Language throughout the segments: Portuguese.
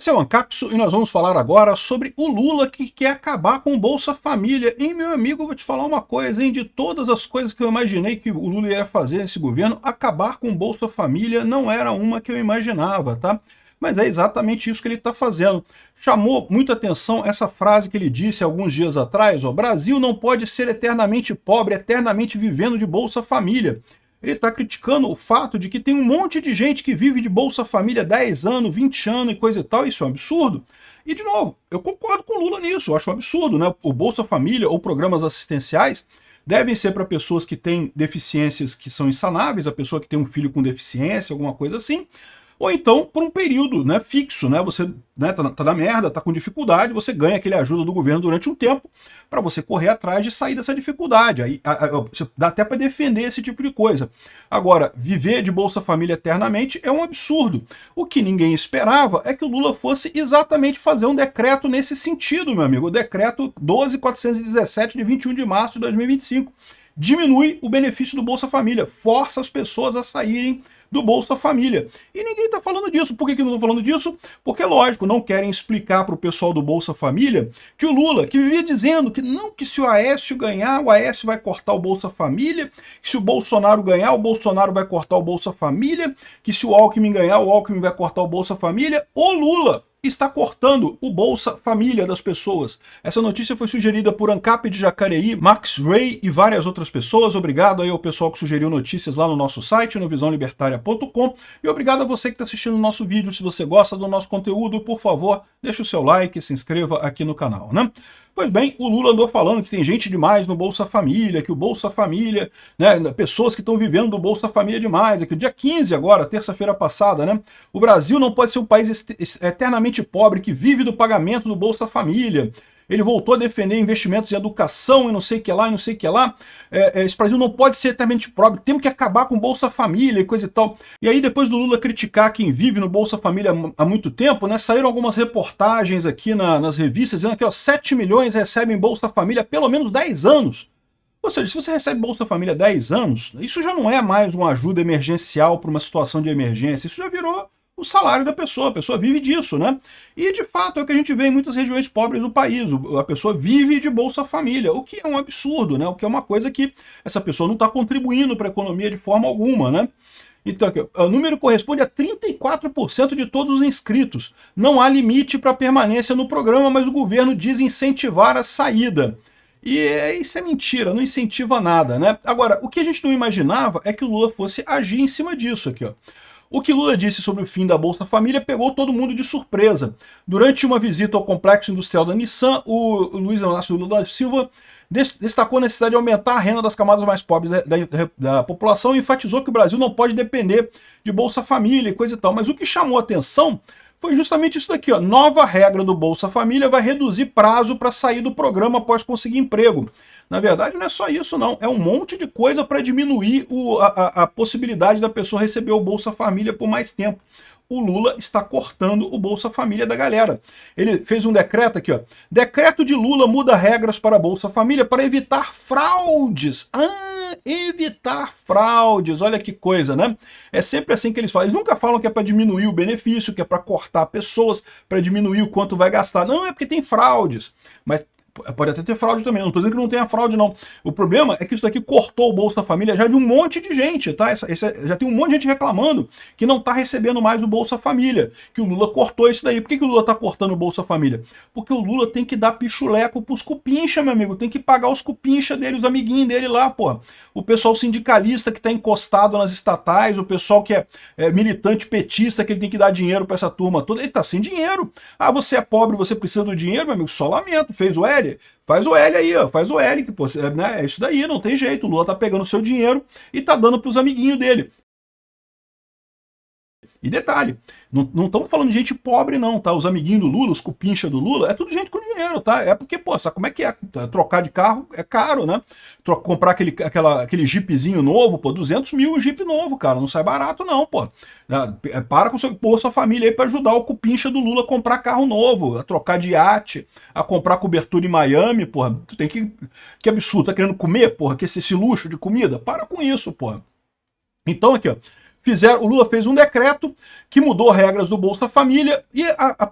Esse é o Ancapso e nós vamos falar agora sobre o Lula que quer acabar com o Bolsa Família. E, meu amigo, eu vou te falar uma coisa, hein? De todas as coisas que eu imaginei que o Lula ia fazer nesse governo, acabar com o Bolsa Família não era uma que eu imaginava, tá? Mas é exatamente isso que ele está fazendo. Chamou muita atenção essa frase que ele disse alguns dias atrás, ó, Brasil não pode ser eternamente pobre, eternamente vivendo de Bolsa Família. Ele está criticando o fato de que tem um monte de gente que vive de Bolsa Família 10 anos, 20 anos e coisa e tal, isso é um absurdo. E, de novo, eu concordo com o Lula nisso, eu acho um absurdo, né? O Bolsa Família ou programas assistenciais devem ser para pessoas que têm deficiências que são insanáveis, a pessoa que tem um filho com deficiência, alguma coisa assim, ou então por um período, né, fixo, né, você, né, tá na merda, tá com dificuldade, você ganha aquele ajuda do governo durante um tempo para você correr atrás de sair dessa dificuldade. Aí você dá até para defender esse tipo de coisa. Agora, viver de Bolsa Família eternamente é um absurdo. O que ninguém esperava é que o Lula fosse exatamente fazer um decreto nesse sentido, meu amigo, o decreto 12.417 de 21 de março de 2025. Diminui o benefício do Bolsa Família, força as pessoas a saírem do Bolsa Família. E ninguém está falando disso. Por que não estão falando disso? Porque, lógico, não querem explicar para o pessoal do Bolsa Família que o Lula, que vivia dizendo que não, que se o Aécio ganhar, o Aécio vai cortar o Bolsa Família, que se o Bolsonaro ganhar, o Bolsonaro vai cortar o Bolsa Família, que se o Alckmin ganhar, o Alckmin vai cortar o Bolsa Família, o Lula está cortando o Bolsa Família das pessoas. Essa notícia foi sugerida por Ancap de Jacareí, Max Ray e várias outras pessoas. Obrigado aí ao pessoal que sugeriu notícias lá no nosso site, no visãolibertaria.com, e obrigado a você que está assistindo o nosso vídeo. Se você gosta do nosso conteúdo, por favor, deixe o seu like e se inscreva aqui no canal, né? Pois bem, o Lula andou falando que tem gente demais no Bolsa Família, que o Bolsa Família, né, pessoas que estão vivendo do Bolsa Família demais, que o dia 15 agora, terça-feira passada, né, o Brasil não pode ser um país eternamente pobre que vive do pagamento do Bolsa Família. Ele voltou a defender investimentos em educação e não sei o que lá, e não sei o que lá. Esse Brasil não pode ser eternamente pobre, temos que acabar com o Bolsa Família e coisa e tal. E aí, depois do Lula criticar quem vive no Bolsa Família há muito tempo, né, saíram algumas reportagens aqui nas revistas dizendo que ó, 7 milhões recebem Bolsa Família há pelo menos 10 anos. Ou seja, se você recebe Bolsa Família há 10 anos, isso já não é mais uma ajuda emergencial para uma situação de emergência, isso já virou o salário da pessoa, a pessoa vive disso, né? E de fato é o que a gente vê em muitas regiões pobres do país, a pessoa vive de Bolsa Família, o que é um absurdo, né? O que é uma coisa que essa pessoa não está contribuindo para a economia de forma alguma, né? Então, aqui, o número corresponde a 34% de todos os inscritos. Não há limite para permanência no programa, mas o governo diz incentivar a saída. E isso é mentira, não incentiva nada, né? Agora, o que a gente não imaginava é que o Lula fosse agir em cima disso aqui, ó. O que Lula disse sobre o fim da Bolsa Família pegou todo mundo de surpresa. Durante uma visita ao complexo industrial da Nissan, o Luiz Inácio Lula da Silva destacou a necessidade de aumentar a renda das camadas mais pobres da população e enfatizou que o Brasil não pode depender de Bolsa Família e coisa e tal. Mas o que chamou a atenção foi justamente isso daqui, ó. Nova regra do Bolsa Família vai reduzir prazo para sair do programa após conseguir emprego. Na verdade, não é só isso, não. É um monte de coisa para diminuir a possibilidade da pessoa receber o Bolsa Família por mais tempo. O Lula está cortando o Bolsa Família da galera. Ele fez um decreto aqui, ó. Decreto de Lula muda regras para a Bolsa Família para evitar fraudes. Evitar fraudes, olha que coisa, né? É sempre assim que eles falam. Eles nunca falam que é para diminuir o benefício, que é para cortar pessoas, para diminuir o quanto vai gastar. Não, é porque tem fraudes. Mas pode até ter fraude também, não estou dizendo que não tenha fraude, não. O problema é que isso daqui cortou o Bolsa Família já de um monte de gente, tá? Já tem um monte de gente reclamando que não está recebendo mais o Bolsa Família, que o Lula cortou isso daí. Por que o Lula está cortando o Bolsa Família? Porque o Lula tem que dar pichuleco pros cupincha, meu amigo, tem que pagar os cupincha dele, os amiguinhos dele lá, pô. O pessoal sindicalista que está encostado nas estatais, o pessoal que é militante petista, que ele tem que dar dinheiro para essa turma toda, ele está sem dinheiro. Ah, você é pobre, você precisa do dinheiro, meu amigo, só lamento, fez o L. Faz o L aí, ó, faz o L, que pô, né, é isso daí, não tem jeito, o Lula tá pegando o seu dinheiro e tá dando pros amiguinhos dele. E detalhe, não estamos falando de gente pobre não, tá? Os amiguinhos do Lula, os cupincha do Lula, é tudo gente com dinheiro, tá? É porque, pô, sabe como é que é? Trocar de carro é caro, né? Comprar aquele jeepzinho novo, pô, 200 mil o jeep novo, cara, não sai barato não, pô. Para com o seu Bolsa Família aí para ajudar o cupincha do Lula a comprar carro novo, a trocar de iate, a comprar cobertura em Miami, porra. Tu tem que absurdo, tá querendo comer, porra, que esse luxo de comida? Para com isso, porra. Então aqui, ó. O Lula fez um decreto que mudou regras do Bolsa Família e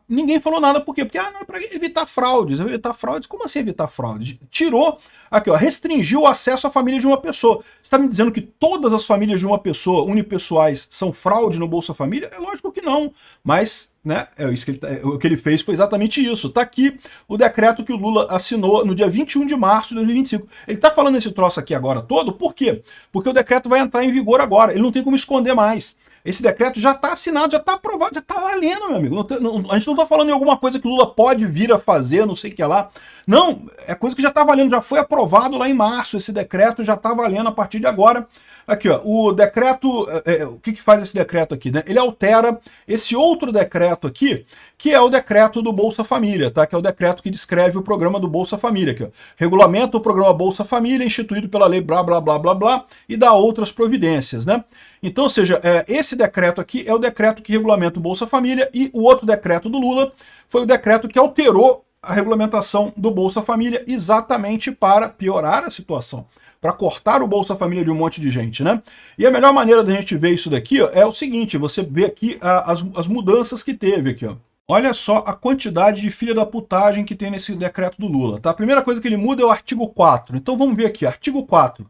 ninguém falou nada. Por quê? Porque não é para evitar fraudes. Evitar fraudes? Como assim evitar fraudes? Tirou, aqui ó, restringiu o acesso à família de uma pessoa. Você está me dizendo que todas as famílias de uma pessoa, unipessoais, são fraude no Bolsa Família? É lógico que não, mas né, isso que o que ele fez foi exatamente isso. Está aqui o decreto que o Lula assinou no dia 21 de março de 2025. Ele está falando esse troço aqui agora todo, por quê? Porque o decreto vai entrar em vigor agora, ele não tem como esconder mais. Esse decreto já está assinado, já está aprovado, já está valendo, meu amigo. A gente não está falando em alguma coisa que o Lula pode vir a fazer, não sei o que lá. Não, é coisa que já está valendo, já foi aprovado lá em março. Esse decreto já está valendo a partir de agora. Aqui, ó, o decreto, o que faz esse decreto aqui, né? Ele altera esse outro decreto aqui, que é o decreto do Bolsa Família, tá? Que é o decreto que descreve o programa do Bolsa Família, aqui, ó. Regulamenta o programa Bolsa Família, instituído pela lei blá, blá, blá, blá, blá, e dá outras providências, né? Então, ou seja, esse decreto aqui é o decreto que regulamenta o Bolsa Família, e o outro decreto do Lula foi o decreto que alterou a regulamentação do Bolsa Família exatamente para piorar a situação, para cortar o Bolsa Família de um monte de gente, né? E a melhor maneira da gente ver isso daqui, ó, é o seguinte, você vê aqui as mudanças que teve aqui, ó. Olha só a quantidade de filha da putagem que tem nesse decreto do Lula, tá? A primeira coisa que ele muda é o artigo 4. Então vamos ver aqui, artigo 4.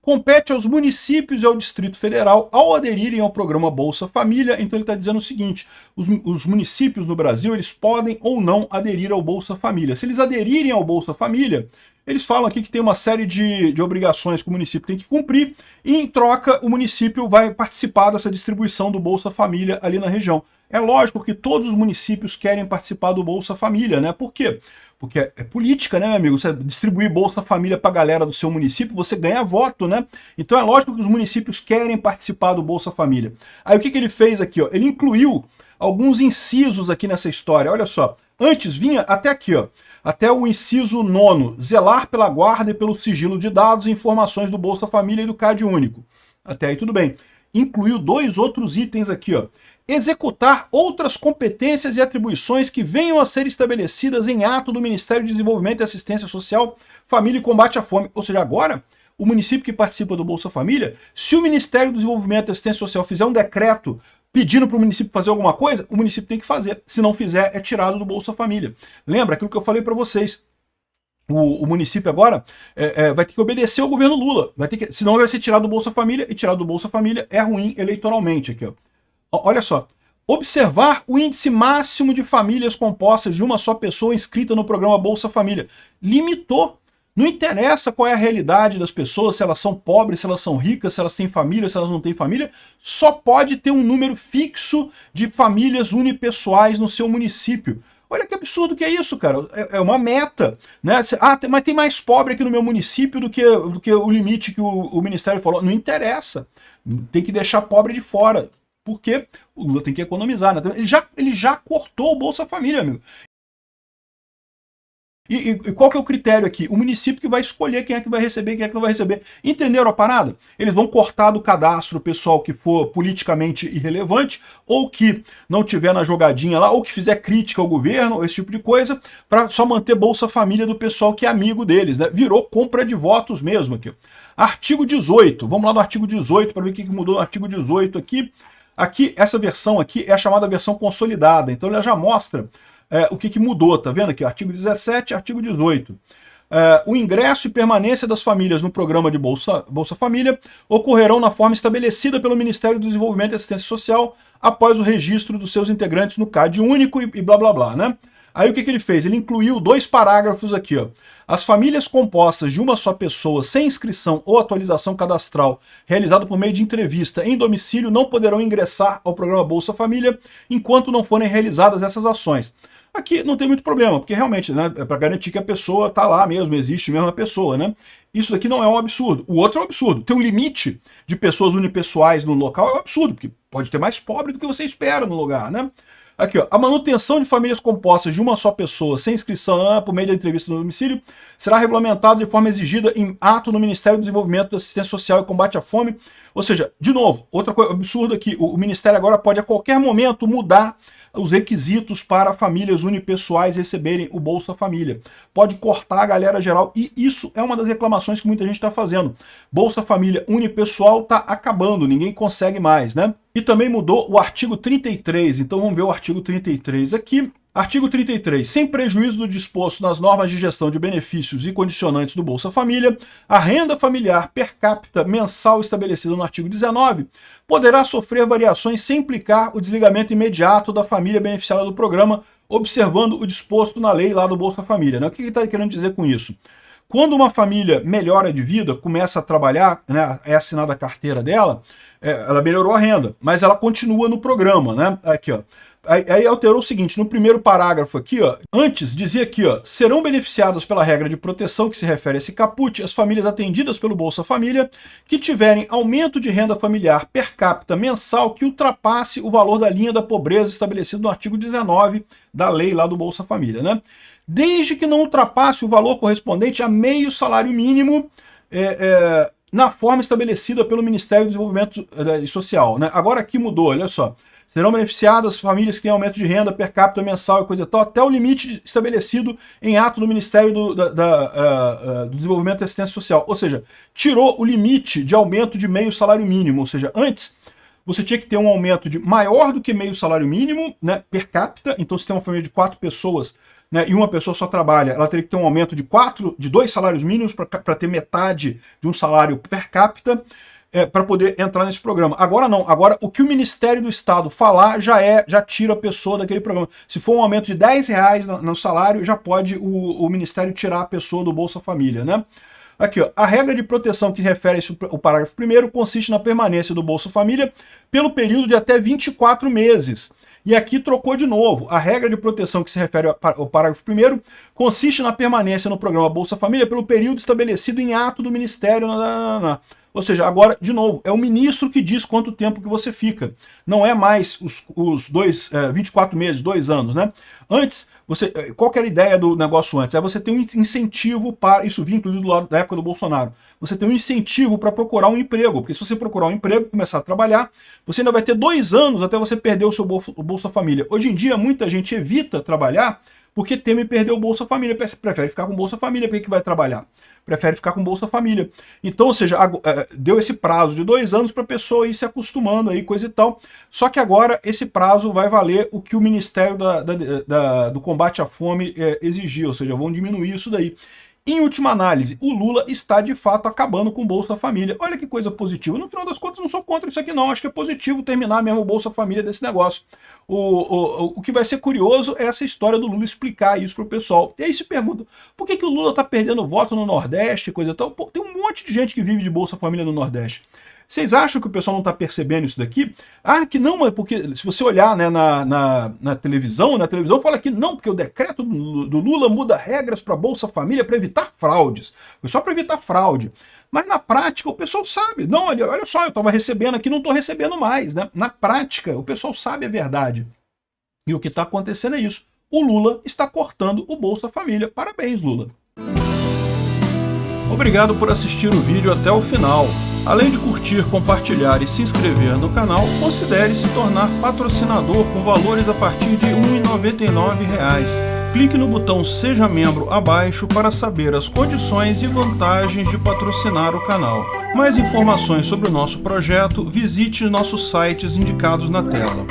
Compete aos municípios e ao Distrito Federal, ao aderirem ao programa Bolsa Família, então ele está dizendo o seguinte, os municípios no Brasil, eles podem ou não aderir ao Bolsa Família. Se eles aderirem ao Bolsa Família, eles falam aqui que tem uma série de obrigações que o município tem que cumprir, e em troca o município vai participar dessa distribuição do Bolsa Família ali na região. É lógico que todos os municípios querem participar do Bolsa Família, né? Por quê? Porque é política, né, meu amigo? Você distribuir Bolsa Família para a galera do seu município, você ganha voto, né? Então é lógico que os municípios querem participar do Bolsa Família. Aí o que ele fez aqui, ó? Ele incluiu alguns incisos aqui nessa história. Olha só, antes vinha até aqui, ó. Até o inciso 9, zelar pela guarda e pelo sigilo de dados e informações do Bolsa Família e do CAD único. Até aí tudo bem. Incluiu 2 outros itens aqui, ó. Executar outras competências e atribuições que venham a ser estabelecidas em ato do Ministério de Desenvolvimento e Assistência Social, Família e Combate à Fome. Ou seja, agora, o município que participa do Bolsa Família, se o Ministério do Desenvolvimento e Assistência Social fizer um decreto pedindo para o município fazer alguma coisa, o município tem que fazer. Se não fizer, é tirado do Bolsa Família. Lembra aquilo que eu falei para vocês. O município agora vai ter que obedecer ao governo Lula. Senão vai ser tirado do Bolsa Família, e tirado do Bolsa Família é ruim eleitoralmente. Aqui, ó. Olha só, observar o índice máximo de famílias compostas de uma só pessoa inscrita no programa Bolsa Família. Limitou. Não interessa qual é a realidade das pessoas, se elas são pobres, se elas são ricas, se elas têm família, se elas não têm família. Só pode ter um número fixo de famílias unipessoais no seu município. Olha que absurdo que é isso, cara. É uma meta, né? Mas tem mais pobre aqui no meu município do que o limite que o Ministério falou. Não interessa. Tem que deixar pobre de fora. Porque o Lula tem que economizar, né? Ele já cortou o Bolsa Família, amigo. E qual que é o critério aqui? O município que vai escolher quem é que vai receber e quem é que não vai receber. Entenderam a parada? Eles vão cortar do cadastro o pessoal que for politicamente irrelevante, ou que não tiver na jogadinha lá, ou que fizer crítica ao governo, esse tipo de coisa, para só manter Bolsa Família do pessoal que é amigo deles, né? Virou compra de votos mesmo aqui. Artigo 18. Vamos lá no artigo 18 para ver o que mudou no artigo 18 aqui. Aqui, essa versão aqui é a chamada versão consolidada, então ela já mostra o que mudou, tá vendo aqui? Artigo 17, artigo 18. O ingresso e permanência das famílias no programa de Bolsa Família ocorrerão na forma estabelecida pelo Ministério do Desenvolvimento e Assistência Social após o registro dos seus integrantes no CAD único e blá blá blá, né? Aí o que ele fez? Ele incluiu 2 parágrafos aqui, ó. As famílias compostas de uma só pessoa sem inscrição ou atualização cadastral realizada por meio de entrevista em domicílio não poderão ingressar ao programa Bolsa Família enquanto não forem realizadas essas ações. Aqui não tem muito problema, porque realmente, né, é para garantir que a pessoa está lá mesmo, existe mesmo a pessoa, né? Isso daqui não é um absurdo. O outro é um absurdo. Ter um limite de pessoas unipessoais no local é um absurdo, porque pode ter mais pobre do que você espera no lugar, né? Aqui, ó, a manutenção de famílias compostas de uma só pessoa, sem inscrição por meio da entrevista no domicílio, será regulamentado de forma exigida em ato no Ministério do Desenvolvimento da Assistência Social e Combate à Fome. Ou seja, de novo, outra coisa absurda aqui, o Ministério agora pode a qualquer momento mudar os requisitos para famílias unipessoais receberem o Bolsa Família. Pode cortar a galera geral, e isso é uma das reclamações que muita gente está fazendo. Bolsa Família unipessoal está acabando, ninguém consegue mais, né? E também mudou o artigo 33, então vamos ver o artigo 33 aqui. Artigo 33. Sem prejuízo do disposto nas normas de gestão de benefícios e condicionantes do Bolsa Família, a renda familiar per capita mensal estabelecida no artigo 19 poderá sofrer variações sem implicar o desligamento imediato da família beneficiada do programa, observando o disposto na lei lá do Bolsa Família, né? O que ele está querendo dizer com isso? Quando uma família melhora de vida, começa a trabalhar, né, é assinada a carteira dela, ela melhorou a renda, mas ela continua no programa, né? Aqui, ó. Aí alterou o seguinte, no primeiro parágrafo aqui, ó, antes dizia aqui, ó, serão beneficiados pela regra de proteção que se refere a esse caput as famílias atendidas pelo Bolsa Família que tiverem aumento de renda familiar per capita mensal que ultrapasse o valor da linha da pobreza estabelecido no artigo 19 da lei lá do Bolsa Família, né? Desde que não ultrapasse o valor correspondente a meio salário mínimo na forma estabelecida pelo Ministério do Desenvolvimento Social, né? Agora aqui mudou, olha só. Serão beneficiadas famílias que têm aumento de renda per capita mensal e coisa e tal, até o limite estabelecido em ato do Ministério do Desenvolvimento e Assistência Social. Ou seja, tirou o limite de aumento de meio salário mínimo. Ou seja, antes você tinha que ter um aumento de maior do que meio salário mínimo, né, per capita. Então, se tem uma família de 4 pessoas, né, e uma pessoa só trabalha, ela teria que ter um aumento de 2 salários mínimos para ter metade de um salário per capita. Para poder entrar nesse programa. Agora não, agora o que o Ministério do Estado falar já tira a pessoa daquele programa. Se for um aumento de R$10 no salário, já pode o Ministério tirar a pessoa do Bolsa Família, né? Aqui, ó, a regra de proteção que refere o parágrafo 1º consiste na permanência do Bolsa Família pelo período de até 24 meses. E aqui trocou de novo. A regra de proteção que se refere ao parágrafo 1º consiste na permanência no programa Bolsa Família pelo período estabelecido em ato do Ministério. Ou seja, agora, de novo, é o ministro que diz quanto tempo que você fica. Não é mais os 24 meses, 2 anos, né? Antes, qual que era a ideia do negócio antes? É você ter um incentivo para, isso vinha inclusive do lado da época do Bolsonaro, você ter um incentivo para procurar um emprego, porque se você procurar um emprego, começar a trabalhar, você ainda vai ter 2 anos até você perder o seu Bolsa Família. Hoje em dia, muita gente evita trabalhar porque teme perder o Bolsa Família, prefere ficar com o Bolsa Família, por que vai trabalhar? Prefere ficar com Bolsa Família. Então, ou seja, deu esse prazo de 2 anos para a pessoa ir se acostumando aí, coisa e tal. Só que agora esse prazo vai valer o que o Ministério do Combate à Fome exigiu, ou seja, vão diminuir isso daí. Em última análise, o Lula está de fato acabando com o Bolsa Família. Olha que coisa positiva. No final das contas, não sou contra isso aqui não. Acho que é positivo terminar mesmo o Bolsa Família desse negócio. O que vai ser curioso é essa história do Lula explicar isso para o pessoal. E aí se pergunta, por que o Lula está perdendo voto no Nordeste e coisa e tal? Pô, tem um monte de gente que vive de Bolsa Família no Nordeste. Vocês acham que o pessoal não está percebendo isso daqui? Ah, que não, mas porque se você olhar, né, na televisão fala que não, porque o decreto do Lula muda regras para Bolsa Família para evitar fraudes. Foi só para evitar fraude. Mas na prática o pessoal sabe. Não, olha só, eu estava recebendo aqui, não estou recebendo mais, né? Na prática, o pessoal sabe a verdade. E o que está acontecendo é isso. O Lula está cortando o Bolsa Família. Parabéns, Lula. Obrigado por assistir o vídeo até o final. Além de curtir, compartilhar e se inscrever no canal, considere se tornar patrocinador com valores a partir de R$ 1,99. Clique no botão Seja Membro abaixo para saber as condições e vantagens de patrocinar o canal. Mais informações sobre o nosso projeto, visite nossos sites indicados na tela.